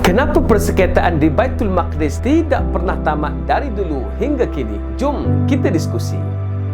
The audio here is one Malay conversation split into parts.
Kenapa persengketaan di Baitul Maqdis tidak pernah tamat dari dulu hingga kini? Jom kita diskusi.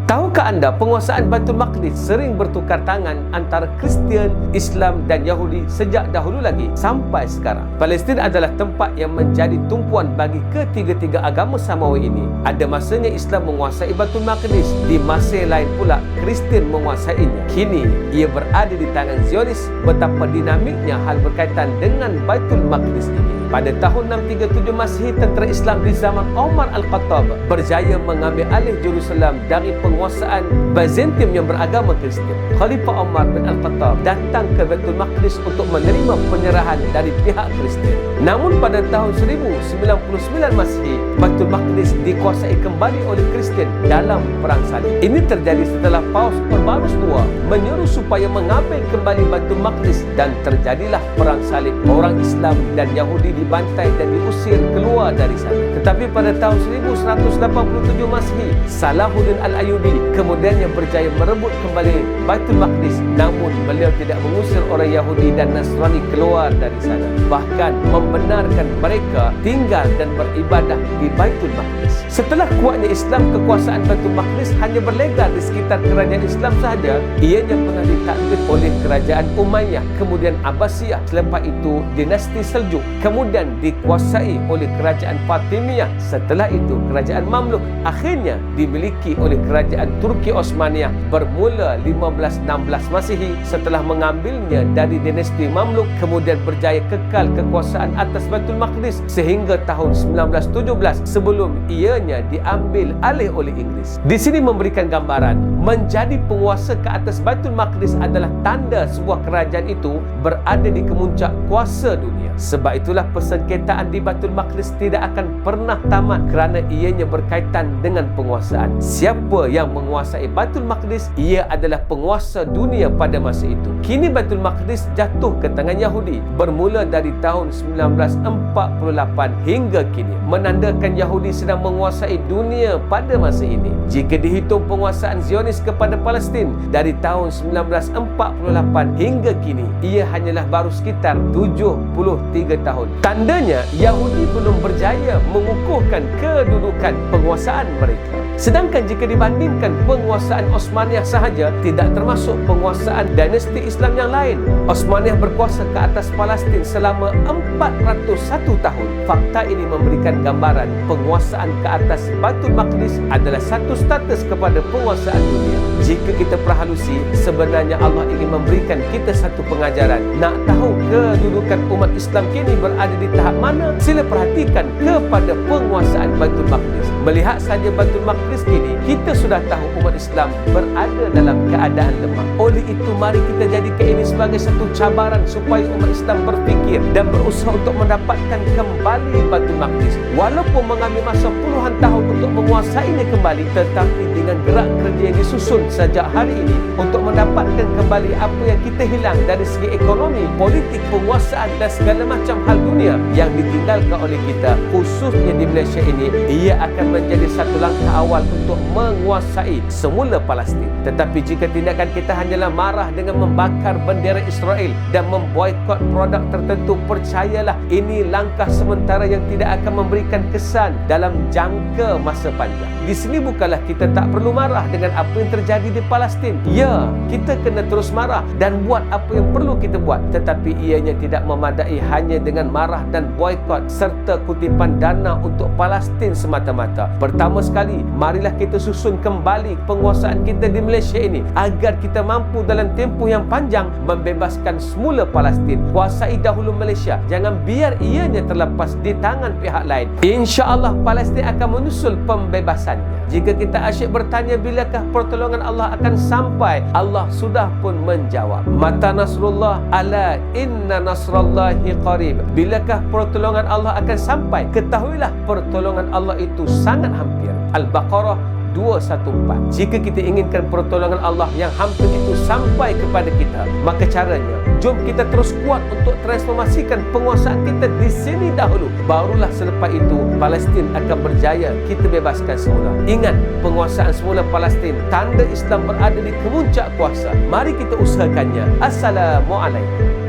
Tahukah anda penguasaan Baitul Maqdis sering bertukar tangan antara Kristian, Islam dan Yahudi sejak dahulu lagi sampai sekarang. Palestin adalah tempat yang menjadi tumpuan bagi ketiga-tiga agama samawi ini. Ada masanya Islam menguasai Baitul Maqdis, di masa lain pula Kristian menguasainya. Kini ia berada di tangan Zionis. Betapa dinamiknya hal berkaitan dengan Baitul Maqdis ini. Pada tahun 637 Masihi, tentera Islam di zaman Umar Al-Khattab berjaya mengambil alih Jerusalem dari penguasaan Byzantium yang beragama Kristian. Khalifah Umar bin Al-Khattab datang ke Baitul Maqdis untuk menerima penyerahan dari pihak Kristian. Namun pada tahun 1099 Masihi, Baitul Maqdis dikuasai kembali oleh Kristian dalam perang salib. Ini terjadi setelah Paus Urbanus II menyuruh supaya mengambil kembali Baitul Maqdis dan terjadilah perang salib. Orang Islam dan Yahudi dibantai dan diusir keluar dari sana. Tetapi pada tahun 1187 Masihi, Salahuddin Al-Ayyubi kemudiannya berjaya merebut kembali Baitul Maqdis. Namun beliau tidak mengusir orang Yahudi dan Nasrani keluar dari sana, bahkan membenarkan mereka tinggal dan beribadah di Baitul Maqdis. Setelah kuatnya Islam, kekuasaan Baitul Maqdis hanya berlegar di sekitar kerajaan Islam sahaja. Ianya pernah ditaklid oleh kerajaan Umayyah, kemudian Abbasiyah, selepas itu dinasti Seljuk, kemudian dikuasai oleh kerajaan Fatimiyah. Setelah itu kerajaan Mamluk akhirnya dimiliki oleh kerajaan Turki Osmaniyah bermula 1516 Masihi. Setelah mengambilnya dari dinasti Mamluk, kemudian berjaya kekal kekuasaan atas Baitul Maqdis sehingga tahun 1917 sebelum ianya diambil alih oleh Inggris. Di sini memberikan gambaran menjadi penguasa ke atas Baitul Maqdis adalah tanda sebuah kerajaan itu berada di kemuncak kuasa dunia. Sebab itulah persengketaan di Baitul Maqdis tidak akan pernah tamat kerana ianya berkaitan dengan penguasaan. Siapa yang menguasai Baitul Maqdis, ia adalah penguasa dunia pada masa itu. Kini Baitul Maqdis jatuh ke tangan Yahudi bermula dari tahun 1948 hingga kini, menandakan Yahudi sedang menguasai dunia pada masa ini. Jika dihitung penguasaan Zionis kepada Palestin dari tahun 1948 hingga kini, ia hanyalah baru sekitar 73 tahun. Tandanya Yahudi belum berjaya mengukuhkan kedudukan penguasaan mereka. Sedangkan jika dibandingkan penguasaan Osmaniyah sahaja, tidak termasuk penguasaan dinasti Islam yang lain, Osmaniyah berkuasa ke atas Palestin selama 401 tahun. Fakta ini memberikan gambaran penguasaan ke atas Baitul Maqdis adalah satu status kepada penguasaan dunia. Jika kita perhalusi, sebenarnya Allah ingin memberikan kita satu pengajaran. Nak tahu kedudukan umat Islam kini berada di tahap mana? Sila perhatikan kepada penguasaan Baitul Maqdis. Melihat saja Baitul Maqdis kini, kita sudah tahu umat Islam berada dalam keadaan lemah. Oleh itu, mari kita jadikan ini sebagai satu cabaran supaya umat Islam berfikir dan berusaha untuk mendapatkan kembali Baitul Maqdis. Walaupun mengambil masa puluhan tahun untuk menguasainya kembali, tetapi dengan gerak kerja yang disusun sejak hari ini untuk mendapatkan kembali apa yang kita hilang dari segi ekonomi, politik, penguasaan dan segala macam hal dunia yang ditinggalkan oleh kita, khususnya di Malaysia ini, ia akan menjadi satu langkah awal untuk menguasai semula Palestin. Tetapi jika tindakan kita hanyalah marah dengan membakar bendera Israel dan memboikot produk tertentu, percayalah ini langkah sementara yang tidak akan memberikan kesan dalam jangka masa panjang. Di sini bukanlah kita tak perlu marah dengan apa yang terjadi di Palestin. Ya, kita kena terus marah dan buat apa yang perlu kita buat. Tetapi ianya tidak memadai hanya dengan marah dan boikot serta kutipan dana untuk Palestin semata-mata. Pertama sekali, marilah kita susun kembali penguasaan kita di Malaysia ini agar kita mampu dalam tempoh yang panjang membebaskan semula Palestin. Kuasai dahulu Malaysia, jangan biar ianya terlepas di tangan pihak lain. InsyaAllah Palestin akan menyusul pembebasannya. Jika kita asyik bertanya bilakah pertolongan Allah akan sampai, Allah sudah pun menjawab. Mata nasrullah, ala inna nasrallahi qarib. Bilakah pertolongan Allah akan sampai? Ketahuilah pertolongan Allah itu sangat hampir. Al-Baqarah 214. Jika kita inginkan pertolongan Allah yang hampir itu sampai kepada kita, maka caranya, jom kita terus kuat untuk transformasikan penguasaan kita di sini dahulu. Barulah selepas itu Palestin akan berjaya kita bebaskan semula. Ingat, penguasaan semula Palestin tanda Islam berada di kemuncak kuasa. Mari kita usahakannya. Assalamualaikum.